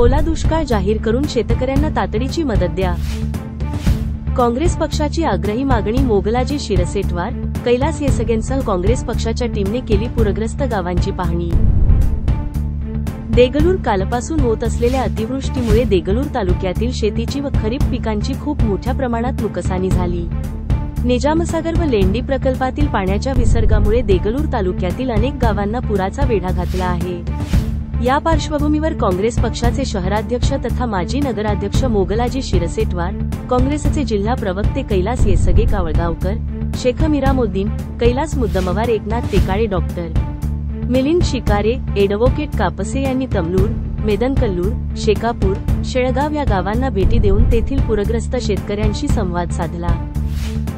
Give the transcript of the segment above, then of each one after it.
ओला दुष्काळ जाहीर करून शेतकऱ्यांना तातडीची मदत द्या। काँग्रेस पक्षाची आग्रही मागणी। मोगलाजी शिरसेटवार, कैलास येसगेंसह काँग्रेस पक्षाच्या टीमने केली पूरग्रस्त गावांची पाहणी। देगलूर कालपासून होत असलेल्या अतिवृष्टीमुळे देगलूर तालुक्यातील शेतीची व खरीप पिकांची खूप मोठ्या प्रमाणात नुकसानी झाली। निजामसागर व लेंडी प्रकल्पातील पाण्याच्या विसर्गामुळे देगलूर तालुक्यातील अनेक गावांना पुराचा वेढा घातला आहे। या पार्श्वभूमीवर काँग्रेस पक्षाचे शहराध्यक्ष तथा माजी नगराध्यक्ष मोगलाजी शिरसेटवार, काँग्रेसचे जिल्हा प्रवक्ते कैलास येसगे कावळगावकर, शेख मिरामुद्दीन, कैलास मुद्दमवार, एकनाथ टेकाळे, डॉक्टर मिलिंद शिकारे, एडव्होकेट कापसे यांनी तमलूर, मेदनकल्लूर, शेकापूर, शेळगाव या गावांना भेटी देऊन तेथील पूरग्रस्त शेतकऱ्यांशी संवाद साधला।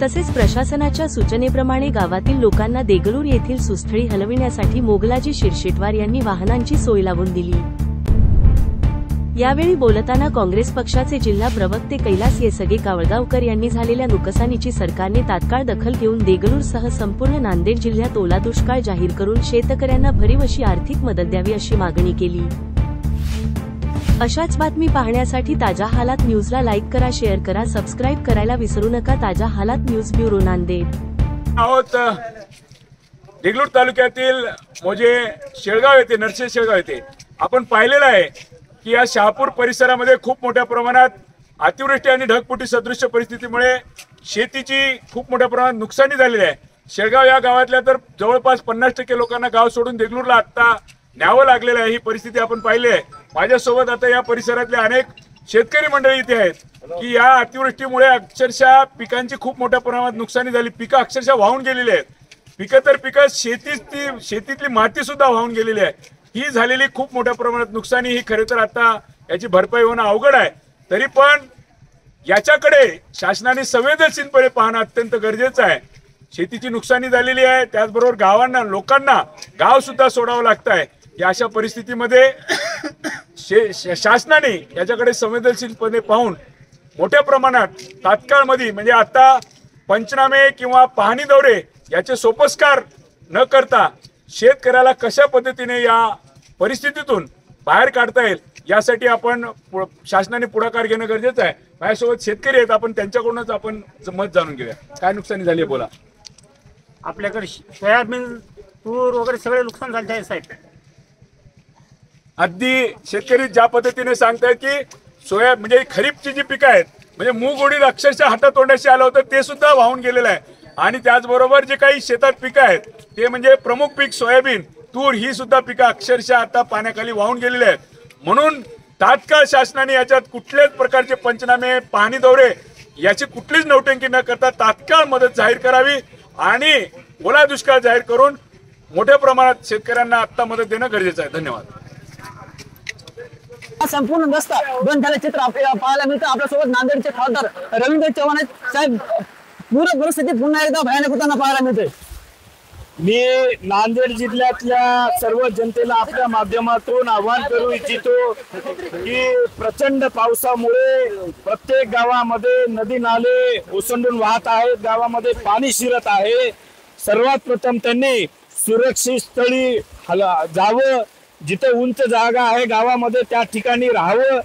तसेच प्रशासनाच्या सूचनेप्रमाणे गावातील लोकांना देगलूर येथील सुस्थळी हलविण्यासाठी मोगलाजी शिरसेटवार यांनी वाहनांची सोय लावून दिली। यावेळी बोलताना काँग्रेस पक्षाचे जिल्हा प्रवक्ते कैलास येसगे कावळगावकर यांनी झालेल्या नुकसानीची सरकारने तात्काळ दखल घेऊन देगलूरसह संपूर्ण नांदेड जिल्ह्यात ओला दुष्काळ जाहीर करून शेतकऱ्यांना भरीव अशी आर्थिक मदत द्यावी अशी मागणी केली। अशाच बातमी पाहण्यासाठी ताजा हालात न्यूजला लाईक करा, शेअर करा, सबस्क्राईब करायला विसरू नका। ताजा हालात न्यूज ब्युरो, नांदेड। आहोत देगलूर तालुक्यातील मोजे शेळगाव येथे, नरसे शेळगाव येथे आपण पाहिलेलं आहे की या शहापूर परिसरामध्ये खूप मोठ्या प्रमाणात अतिवृष्टी आणि ढगफुटी सदृश्य परिस्थितीमुळे शेतीची खूप मोठ्या प्रमाणात नुकसानी झालेली आहे। शेळगाव या गावातल्या तर जवळपास 50% लोकांना गाव सोडून देगलूरला आता न्यावं लागलेलं आहे। ही परिस्थिती आपण पाहिली आहे। माझ्यासोबत आता या परिसरातले अनेक शेतकरी मंडळी इथे आहेत की या अतिवृष्टीमुळे अक्षरशः पिकांची खूप मोठ्या प्रमाणात नुकसानी झाली। पिकं अक्षरशः वाहून गेलेली आहेत। पिकं शेतीतली माती सुद्धा वाहून गेलेली आहे। ही झालेली खूप मोठ्या प्रमाणात नुकसानी ही खरे तर आता याची भरपाई होणं अवघड आहे। तरी पण याच्याकडे शासनाने संवेदनशीलपणे पाहणं अत्यंत गरजेचं आहे। शेतीची नुकसानी झालेली आहे, त्याचबरोबर गावांना, लोकांना गाव सुद्धा सोडावं लागत आहे। या अशा परिस्थितीमध्ये शासनाने याच्याकडे संवेदनशीलपणे पाहून मोठ्या प्रमाणात तात्काळ मध्ये म्हणजे आता पंचनामे किंवा पाहणी दौरे याचे सोपस्कार न करता शेतकऱ्याला कशा पद्धतीने या परिस्थितीतून बाहेर काढता येईल यासाठी आपण शासनाने पुढाकार घेणं गरजेचं आहे। माझ्यासोबत शेतकरी आहेत, आपण त्यांच्याकडूनच आपण मत जाणून घेऊया। काय नुकसानी झाली आहे बोला। आपल्याकडे सोयाबीन, तूर वगैरे सगळे नुकसान झाले आहे साहेब। अगदी शेतकरी ज्या पद्धतीने सांगतायत की सोया म्हणजे खरीपची जी पिकं आहेत म्हणजे मूग उडीद अक्षरशः हातातोंडाशी आलं होतं ते सुद्धा वाहून गेलेलं आहे। आणि त्याचबरोबर जे काही शेतात पिकं आहेत ते म्हणजे प्रमुख पीक सोयाबीन, तूर ही सुद्धा पिकं अक्षरशः आता पाण्याखाली वाहून गेलेली आहेत। म्हणून तात्काळ शासनाने याच्यात कुठल्याच प्रकारचे पंचनामे, पाहणी दौरे याची कुठलीच नौटंकी न करता तात्काळ मदत जाहीर करावी आणि ओला दुष्काळ जाहीर करून मोठ्या प्रमाणात शेतकऱ्यांना आता मदत देणं गरजेचं आहे। धन्यवाद। संपूर्ण रस्ता बंद झाल्याचे चित्र आपल्याला पाहायला मिळतं। आपल्यासोबत नांदेडचे खासदार रवींद्र चव्हाण आहेत। साहेब, पूर्ण परिस्थिती पुन्हा एकदा भयानक होताना पाहायला मिळते। मी नांदेड जिल्ह्यातल्या सर्व जनतेला आपल्या माध्यमातून आवाहन करू इच्छितो की प्रचंड पावसामुळे प्रत्येक गावामध्ये नदी नाले ओसंडून वाहत आहेत, गावामध्ये पाणी शिरत आहे। सर्वात प्रथम त्यांनी सुरक्षित स्थळी जावं, जिथे उंच जागा आहे गावामध्ये त्या ठिकाणी राहावं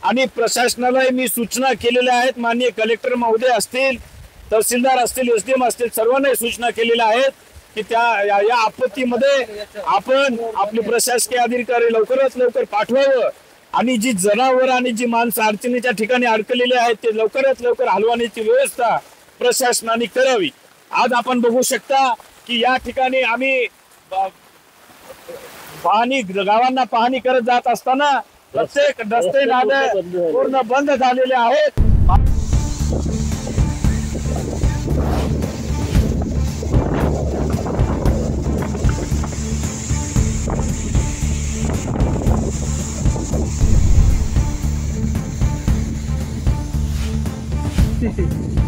आणि प्रशासनालाही मी सूचना केलेल्या आहेत। माननीय कलेक्टर महोदय असतील, तहसीलदार असतील, एसडीएम असतील, सर्वांनाही सूचना केलेल्या आहेत की या आपत्तीमध्ये आपण आपले प्रशासकीय अधिकारी लवकरात लवकर पाठवावं आणि जी जनावर आणि जी माणसं अडचणीच्या ठिकाणी अडकलेली आहेत ते लवकरात लवकर हलवण्याची व्यवस्था प्रशासनाने करावी। आज आपण बघू शकता की या ठिकाणी आम्ही गावांना पाहणी करत जात असताना प्रत्येक रस्ते नाले पूर्ण बंद झालेले आहेत। Sí, sí.